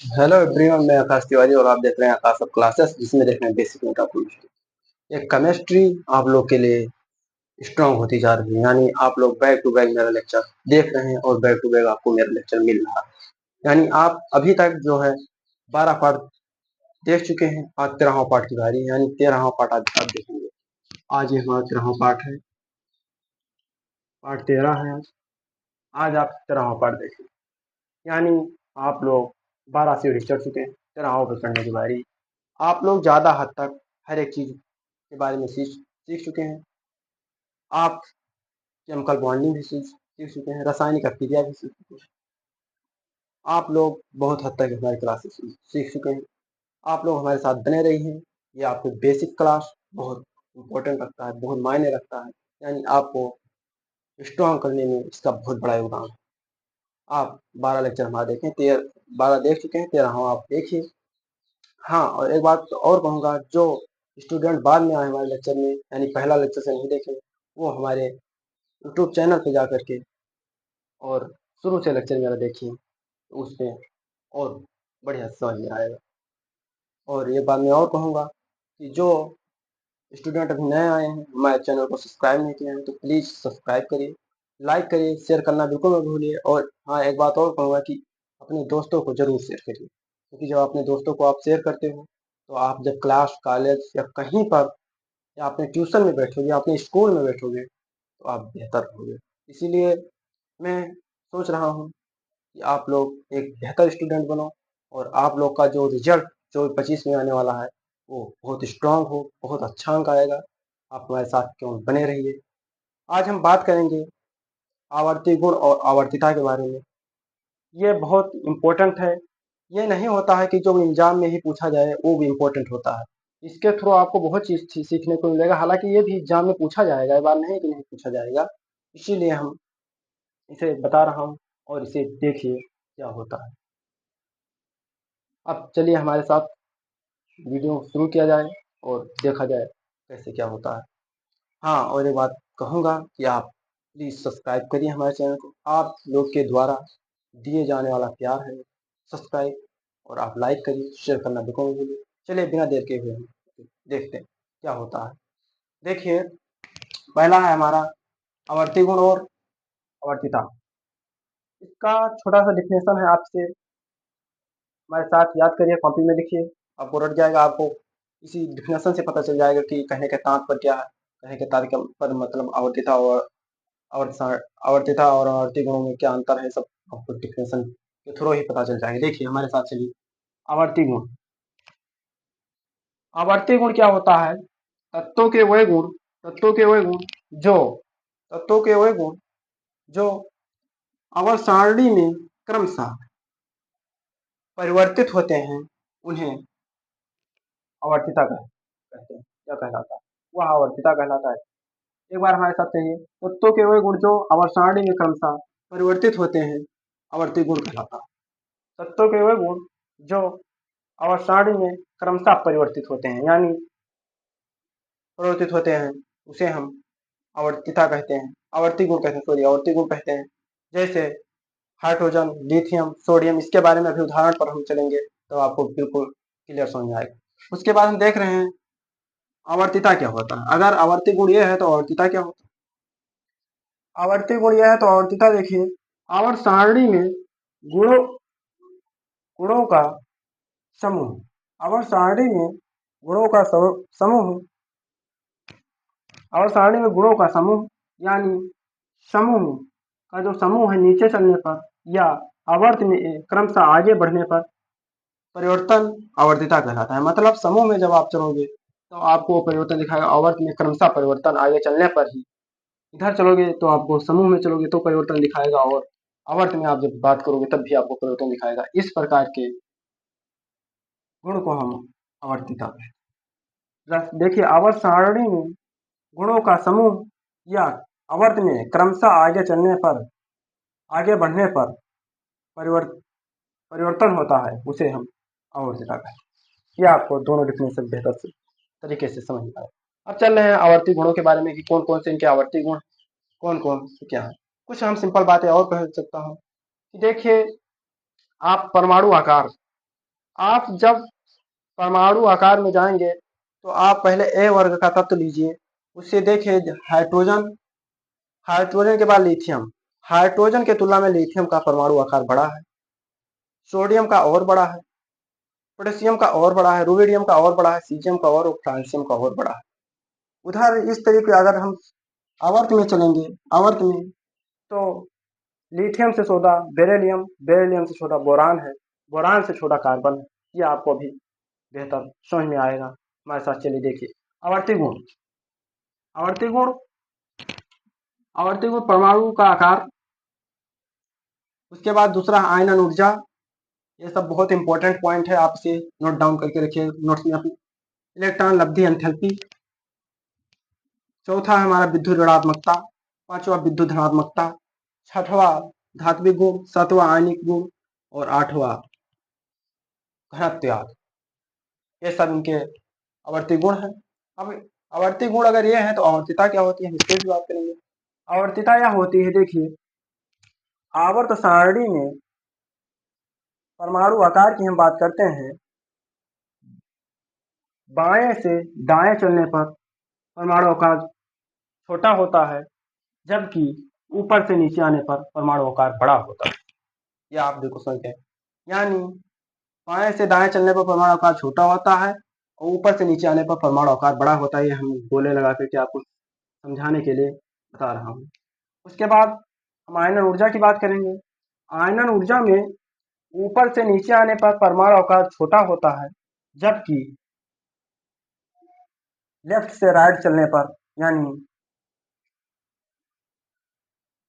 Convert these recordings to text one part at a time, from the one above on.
Hello everyone, मैं आकाश तिवारी और आप देख रहे हैं आकाश ऑफ क्लासेस, जिसमें देख रहे हैं बेसिक मेटा केमिस्ट्री। एक केमिस्ट्री आप लोग के लिए स्ट्रांग होती जा रही है, यानी आप लोग बैक टू बैक मेरा लेक्चर देख रहे हैं और बैक टू बैक आपको मेरा लेक्चर मिल रहा है। यानी आप अभी तक जो है 12 पार्ट देख चुके हैं। आज 13वां पार्ट की बारी है, यानी 13वां पार्ट आज आप देखेंगे। आज ये हमारा 13वां पार्ट है, पार्ट 13 है। आज आप 13वां पार्ट देखेंगे, यानी आप लोग 12 सीढ़ी चढ़ चुके हैं, 13वां पर चढ़ने की बारी। आप लोग ज़्यादा हद तक हर एक चीज़ के बारे में सीख सीख चुके हैं। आप केमिकल बॉन्डिंग भी सीख सीख चुके हैं, रासायनिक अभिक्रिया भी सीख चुके हैं। आप लोग बहुत हद तक हमारी क्लासेस सीख चुके हैं। आप लोग हमारे साथ बने रहिए। ये आपको बेसिक क्लास बहुत इम्पोर्टेंट रखता है, बहुत मायने रखता है, यानी आपको स्ट्रॉन्ग करने में इसका बहुत बड़ा योगदान है। आप 12 लेक्चर हमारा देखें, 12 देख चुके हैं, 13वां आप देखिए। हाँ, और एक बात और कहूँगा, जो स्टूडेंट बाद में आए हमारे लेक्चर में, यानी पहला लेक्चर से नहीं देखे, वो हमारे यूट्यूब चैनल पे जा करके और शुरू से लेक्चर मेरा देखिए, तो उसमें और बढ़िया समझ में आएगा। और ये बात मैं और कहूँगा कि जो स्टूडेंट अभी नए आए हैं, हमारे चैनल को सब्सक्राइब नहीं किए हैं, तो प्लीज़ सब्सक्राइब करिए, लाइक करिए, शेयर करना बिल्कुल मत भूलिए। और हाँ, एक बात और कहूँगा कि अपने दोस्तों को ज़रूर शेयर करिए, क्योंकि जब अपने दोस्तों को आप शेयर करते हो, तो आप जब क्लास, कॉलेज या कहीं पर, या अपने ट्यूशन में बैठोगे या अपने स्कूल में बैठोगे, तो आप बेहतर रहोगे। इसीलिए मैं सोच रहा हूँ कि आप लोग एक बेहतर स्टूडेंट बनो, और आप लोग का जो रिजल्ट जो 25 में आने वाला है, वो बहुत स्ट्रांग हो, बहुत अच्छा अंक आएगा। आप हमारे साथ क्यों बने रहिए। आज हम बात करेंगे आवर्ती गुण और आवर्तिता के बारे में। ये बहुत इम्पोर्टेंट है। ये नहीं होता है कि जो एग्जाम में ही पूछा जाए वो भी इम्पोर्टेंट होता है। इसके थ्रू आपको बहुत चीज़ सीखने को मिलेगा। हालांकि ये भी एग्जाम में पूछा जाएगा, ये बात नहीं है कि नहीं पूछा जाएगा। इसीलिए हम इसे बता रहा हूँ, और इसे देखिए क्या होता है। अब चलिए हमारे साथ वीडियो शुरू किया जाए और देखा जाए कैसे क्या होता है। हाँ, और एक बात कहूँगा कि आप प्लीज़ सब्सक्राइब करिए हमारे चैनल को। आप लोग के द्वारा दिए जाने वाला प्यार है सब्सक्राइब, और आप लाइक करिए, शेयर करना बिल्कुल मत भूलिए। चलिए बिना देर के हुए हम देखते हैं क्या होता है। देखिए, पहला है हमारा आवर्ती गुण और आवर्तिता। इसका छोटा सा डिफिनेशन है, आपसे हमारे साथ याद करिए, कॉपी में लिखिए, आपको रट जाएगा। आपको इसी डिफिनेशन से पता चल जाएगा कि कहने के तात्पर्य पर क्या है। कहने के तात्पर्य पर मतलब आवर्तिता और आवर्तिता और आवर्ती गुणों में क्या अंतर है, सब आपको डिफिनेशन के थ्रू ही पता चल जाएगा। देखिए हमारे साथ चलिए। आवर्ती गुण, आवर्ती गुण क्या होता है? तत्वों के वह गुण, तत्वों के वह गुण जो तत्वों के वह गुण जो आवर्त सारणी में क्रमशः परिवर्तित होते हैं, उन्हें आवर्तिता कहते हैं। क्या कहलाता है? वह आवर्तिता कहलाता है। एक बार हमारे साथ कहिए, तत्वों के वे गुण जो आवर्त सारणी में क्रमशः परिवर्तित होते हैं, आवर्ती गुण कहलाता है। तत्वों के वे गुण जो आवर्त सारणी में क्रमशः परिवर्तित होते हैं, यानी परिवर्तित होते हैं, उसे हम आवर्तिता कहते हैं, आवर्ती गुण कहते हैं, सॉरी आवर्ती गुण कहते हैं। जैसे हाइड्रोजन, लिथियम, सोडियम, इसके बारे में अभी उदाहरण पर हम चलेंगे, तो आपको बिल्कुल क्लियर समझ में आएगा। उसके बाद हम देख रहे हैं आवर्तिता क्या होता है। अगर आवर्ती गुण ये है तो आवर्तिता क्या होता है? आवर्ती गुण यह है तो आवर्तिता देखिए, आवर्त सारणी में गुणों गुणों का समूह, आवर्त सारणी में गुणों का समूह, आवर्त सारणी में गुणों का समूह, यानी समूह का जो समूह है, नीचे चलने पर या आवर्त में क्रमशः आगे बढ़ने पर परिवर्तन आवर्तिता कहलाता है। मतलब समूह में जब आप चलोगे तो आपको परिवर्तन दिखाएगा, आवर्त में क्रमशः परिवर्तन आगे चलने पर ही। इधर चलोगे तो आपको, समूह में चलोगे तो परिवर्तन दिखाएगा, और आवर्त में आप जब बात करोगे तब भी आपको परिवर्तन दिखाएगा। इस प्रकार के गुण को हम आवर्तिता कहते हैं। देखिए, आवर्त सारणी में गुणों का समूह या आवर्त में क्रमशः आगे चलने पर, आगे बढ़ने पर परिवर्तन परिवर्तन होता है, उसे हम आवर्तिता कहते हैं। ये आपको दोनों डिफिनेशन बेहतर से तरीके से समझ में आए। अब चल रहे हैं आवर्ती गुणों के बारे में कि कौन कौन से इनके आवर्ती गुण, कौन कौन से क्या है। कुछ हम सिंपल बातें और कह सकता हूँ कि देखिए, आप परमाणु आकार आप जब परमाणु आकार में जाएंगे तो आप पहले ए वर्ग का तत्व लीजिए, उससे देखिए हाइड्रोजन, हाइड्रोजन के बाद लिथियम। हाइड्रोजन के तुलना में लिथियम का परमाणु आकार बड़ा है, सोडियम का और बड़ा है, पोटेशियम का और बड़ा है, रुबिडियम का और बड़ा है, सीजियम का और फ्रांसियम का और बड़ा है। उधर इस तरीके अगर हम आवर्त में चलेंगे, आवर्त में तो लिथियम से छोटा बेरिलियम, बेरिलियम से छोटा बोरान है, बोरान से छोटा कार्बन है। ये आपको अभी बेहतर समझ में आएगा। हमारे साथ चलिए देखिए आवर्ती गुण। आवर्ती गुण, आवर्ती गुण परमाणु का आकार, उसके बाद दूसरा आयनन ऊर्जा। ये सब बहुत इंपॉर्टेंट पॉइंट है, आप इसे नोट डाउन करके रखिए नोट्स में अपनी। इलेक्ट्रॉन लब्धि एंथैल्पी, चौथा है हमारा विद्युत ऋणात्मकता, पांचवा विद्युत धनात्मकता, छठवां धात्विक गुण, सातवां आयनिक गुण और आठवां घनत्व। ये सब इनके आवर्ती गुण है। अब आवर्ती गुण अगर ये है तो आवर्तिता क्या होती है, हम इसके भी बात करेंगे। आवर्तिता यह होती है, देखिए आवर्त सारणी में परमाणु आकार की हम बात करते हैं, बाएं से दाएं चलने पर परमाणु आकार छोटा होता है, जबकि ऊपर से नीचे आने पर परमाणु आकार बड़ा होता है। ये आप देखो समझते हैं, यानी बाएं से दाएं चलने पर परमाणु आकार छोटा होता है और ऊपर से नीचे आने पर परमाणु आकार बड़ा होता है। ये हम गोले लगा करके आपको समझाने के लिए बता रहा हूँ। उसके बाद हम आयनन ऊर्जा की बात करेंगे। आयनन ऊर्जा में ऊपर से नीचे आने पर परमाणु आकार छोटा होता है, जबकि लेफ्ट से राइट चलने पर यानी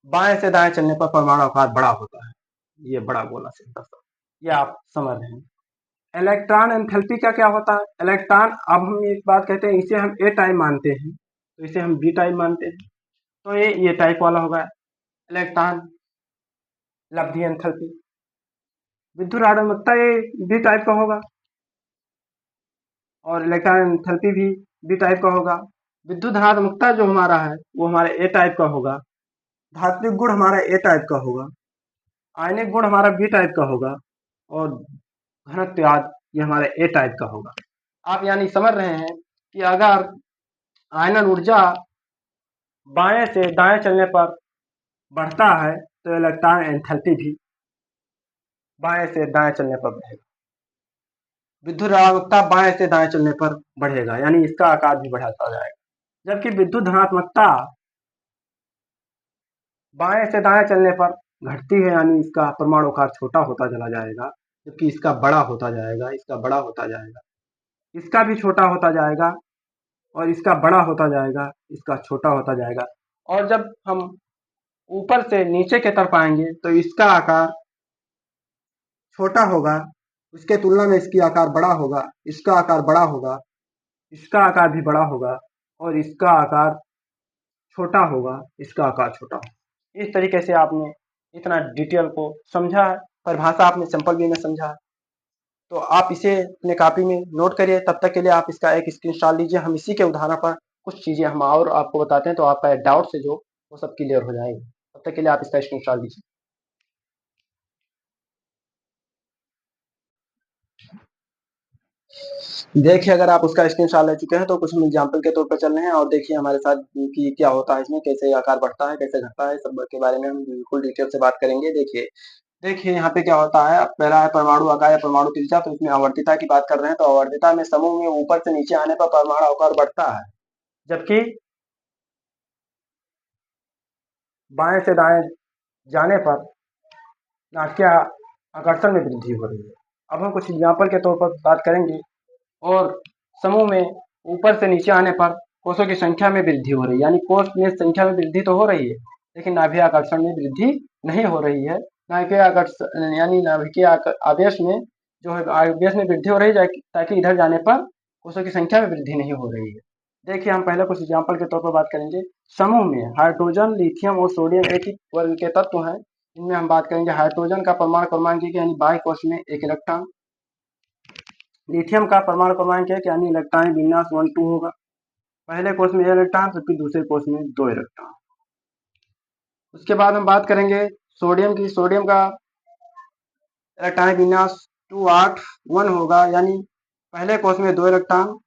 बाएं से दाएं चलने पर परमाणु आकार बड़ा होता है। ये बड़ा गोला सिद्धांत, ये आप समझ रहे हैं। इलेक्ट्रॉन एंथैल्पी का क्या होता है? इलेक्ट्रॉन, अब हम एक बात कहते हैं, इसे हम ए टाइप मानते हैं तो इसे हम बी टाइप मानते हैं, तो ये टाइप वाला होगा इलेक्ट्रॉन लब्धि एंथैल्पी। विद्युत ऋणात्मकता ये बी टाइप का होगा और इलेक्ट्रॉन एंथैल्पी भी बी टाइप का होगा। विद्युत धनात्मकता जो हमारा है वो हमारे ए टाइप का होगा, धात्विक गुण हमारा ए टाइप का होगा, आयनिक गुण हमारा बी टाइप का होगा और घनत्व ये हमारे ए टाइप का होगा। आप यानी समझ रहे हैं कि अगर आयनन ऊर्जा बाएं से दाएं चलने पर बढ़ता है तो इलेक्ट्रॉन एंथैल्पी भी बाएं से दाएं चलने पर बढ़ेगा। विद्युत ऋणात्मकता बाएं से दाएं चलने पर बढ़ेगा, यानी इसका आकार भी बढ़ाता जाएगा, जबकि विद्युत धनात्मकता बाएं से दाएं चलने पर घटती है, यानी इसका परमाणु आकार छोटा होता चला जाएगा, जबकि इसका बड़ा होता जाएगा, इसका बड़ा होता जाएगा, इसका भी छोटा होता जाएगा और इसका बड़ा होता जाएगा, इसका छोटा होता जाएगा। और जब हम ऊपर से नीचे की तरफ आएंगे तो इसका आकार छोटा होगा, उसके तुलना में इसकी आकार बड़ा होगा, इसका आकार बड़ा होगा, इसका आकार भी बड़ा होगा और इसका आकार छोटा होगा, इसका आकार छोटा होगा। इस तरीके से आपने इतना डिटेल को समझा है, परिभाषा आपने सिंपल वे में समझा है, तो आप इसे अपने कॉपी में नोट करिए। तब तक के लिए आप इसका एक स्क्रीनशॉट लीजिए। हम इसी के उदाहरण पर कुछ चीज़ें हम और आपको बताते हैं, तो आपका डाउट से जो वो सब क्लियर हो जाएंगे। तब तक के लिए आप इसका स्क्रीनशॉट लीजिए। देखिए अगर आप उसका स्क्रीनशॉट ले चुके हैं तो कुछ हम एग्जाम्पल के तौर पर चल रहे हैं और देखिए हमारे साथ कि क्या होता है, इसमें कैसे आकार बढ़ता है, कैसे घटता है, सब के बारे में हम बिल्कुल डिटेल से बात करेंगे। देखिए देखिए यहाँ पे क्या होता है, पहला है परमाणु आकार या परमाणु त्रिज्या, तो इसमें आवर्तिता की बात कर रहे हैं। तो आवर्तिता में समूह में ऊपर से नीचे आने पर परमाणु आकार बढ़ता है, जबकि बाएं से दाएं जाने पर नाटकीय आकर्षण में वृद्धि हो रही है। अब हम कुछ एग्जाम्पल के तौर पर बात करेंगे। और समूह में ऊपर से नीचे आने पर कोषों की संख्या में वृद्धि हो रही है, यानी कोष में संख्या में वृद्धि तो हो रही है, लेकिन नाभिकीय आकर्षण में वृद्धि नहीं हो रही है। नाभिकीय आकर्षण यानी नाभिकीय आवेश में जो है आवेश में वृद्धि हो रही है, ताकि इधर जाने पर कोषों की संख्या में वृद्धि नहीं हो रही है। देखिए हम पहले कुछ एग्जाम्पल के तौर पर बात करेंगे। समूह में हाइड्रोजन, लिथियम और सोडियम एक ही वर्ग के तत्व हैं। इनमें हम बात करेंगे हाइड्रोजन का परमाणु क्रमांक यानी बाह्य कोश में 1 इलेक्ट्रॉन, लिथियम का परमाणु क्रमांक यानी इलेक्ट्रॉनिक विन्यास 1-2 होगा। पहले कोष में 1 इलेक्ट्रॉन, जबकि दूसरे कोष में 2 इलेक्ट्रॉन। उसके बाद हम बात करेंगे सोडियम की। सोडियम का इलेक्ट्रॉनिक विन्यास 281 होगा, यानी पहले कोष में 2 इलेक्ट्रॉन,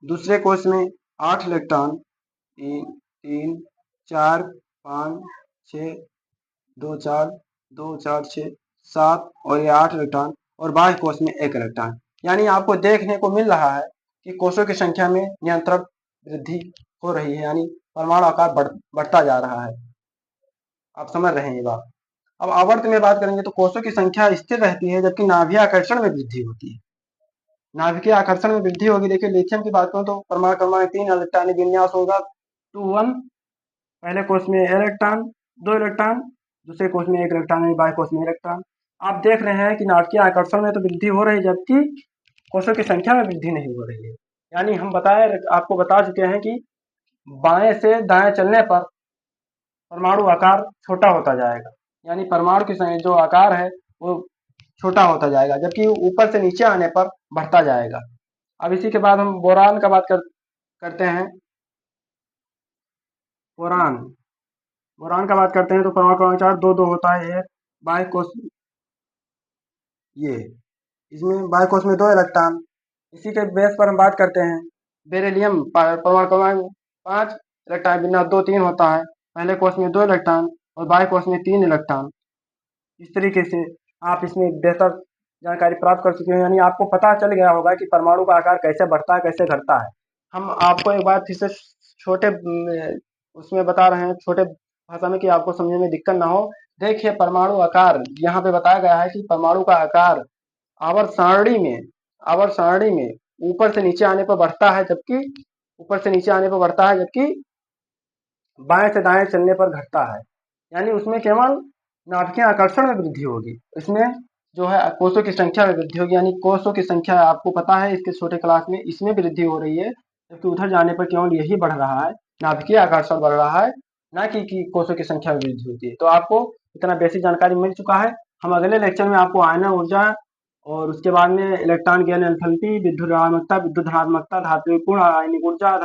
दूसरे कोष में 8 इलेक्ट्रॉन, 3 3 4 5 6 2 4 2 4 6 7 और ये 8 इलेक्ट्रॉन, और बाह्य कोष में 1 इलेक्ट्रॉन। यानी आपको देखने को मिल रहा है कि कोषों की संख्या में निरंतर वृद्धि हो रही है, यानी परमाणु आकार बढ़ता जा रहा है। आप समझ रहे हैं ये बात। अब आवर्त में बात करेंगे तो कोषों की संख्या स्थिर रहती है, जबकि नाभिकीय आकर्षण में वृद्धि होती है। नाभिकीय आकर्षण में वृद्धि होगी। देखिए लिथियम की बात करूं तो परमाणु क्रमांक 3 इलेक्ट्रॉनिक विन्यास होगा 2 1, पहले कोष में इलेक्ट्रॉन 2 इलेक्ट्रॉन, दूसरे कोष में 1 इलेक्ट्रॉन, बाह्य कोष में इलेक्ट्रॉन। आप देख रहे हैं कि नाभिकीय आकर्षण में तो वृद्धि हो रही है, जबकि कोषों की संख्या में वृद्धि नहीं हो रही है। यानी हम आपको बता चुके हैं कि बाएं से दाएं चलने पर परमाणु आकार छोटा होता जाएगा, यानी परमाणु की जो आकार है वो छोटा होता जाएगा, जबकि ऊपर से नीचे आने पर बढ़ता जाएगा। अब इसी के बाद हम बोरान का बात करते हैं। बोरान बोरान का बात करते हैं तो परमाणु क्रमांक 4 2 2 होता है। ये बाह्य कोष, ये इसमें बाह्य कोष में 2 इलेक्ट्रॉन। इसी के बेस पर हम बात करते हैं बेरिलियम, परमाणु क्रमांक 5 इलेक्ट्रॉन विन्यास 2 3 होता है, पहले कोष में 2 इलेक्ट्रॉन और बाह्य कोष में 3 इलेक्ट्रॉन। इस तरीके से आप इसमें बेहतर जानकारी प्राप्त कर चुके हैं, यानी आपको पता चल गया होगा कि परमाणु का आकार कैसे बढ़ता है, कैसे घटता है। हम आपको एक बार फिर से छोटे उसमें बता रहे हैं, छोटे भाषा में, कि आपको समझने में दिक्कत ना हो। देखिए परमाणु आकार यहाँ पे बताया गया है कि परमाणु का आकार आवर्त सारणी में ऊपर से नीचे आने पर बढ़ता है, जबकि बाएं से दाएं चलने पर घटता है। यानी उसमें केवल नाभिकीय आकर्षण में वृद्धि होगी, इसमें जो है कोषों की संख्या में वृद्धि होगी। यानी कोषों की संख्या आपको पता है इसके छोटे क्लास में, इसमें वृद्धि हो रही है, जबकि उधर जाने पर केवल यही बढ़ रहा है, नाभिकीय आकर्षण बढ़ रहा है, ना कि कोषों की संख्या में वृद्धि होती है। तो आपको इतना बेसिक जानकारी मिल चुका है। हम अगले लेक्चर में आपको आयनन ऊर्जा और उसके बाद में इलेक्ट्रॉन गेन एंथैल्पी, विद्युत ऋणात्मकता, धात्विक गुण, आयनिक ऊर्जा,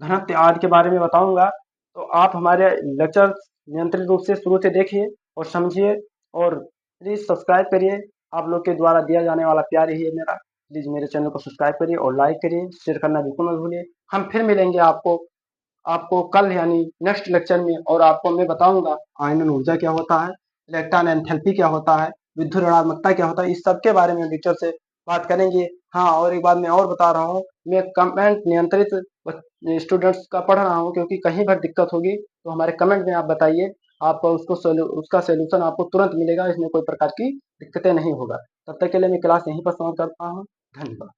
घनत्व आदि के बारे में बताऊंगा। तो आप हमारे लेक्चर नियंत्रित रूप से शुरू से देखिए और समझिए, और प्लीज़ सब्सक्राइब करिए। आप लोग के द्वारा दिया जाने वाला प्यार ही है मेरा। प्लीज़ मेरे चैनल को सब्सक्राइब करिए और लाइक करिए, शेयर करना बिल्कुल मत भूलिए। हम फिर मिलेंगे आपको कल, यानी नेक्स्ट लेक्चर में, और आपको मैं बताऊंगा आयनन ऊर्जा क्या होता है, इलेक्ट्रॉन एंथैल्पी क्या होता है, विद्युत ऋणात्मकता क्या होता है, इस सब के बारे में डिटेल से बात करेंगे। हाँ, और एक बात मैं और बता रहा हूँ, मैं कमेंट नियंत्रित स्टूडेंट्स का पढ़ रहा हूँ, क्योंकि कहीं पर दिक्कत होगी तो हमारे कमेंट में आप बताइए, आप उसका सोल्यूशन आपको तुरंत मिलेगा, इसमें कोई प्रकार की दिक्कतें नहीं होगा। तब तक के लिए मैं क्लास यहीं पर समाप्त करता हूँ। धन्यवाद।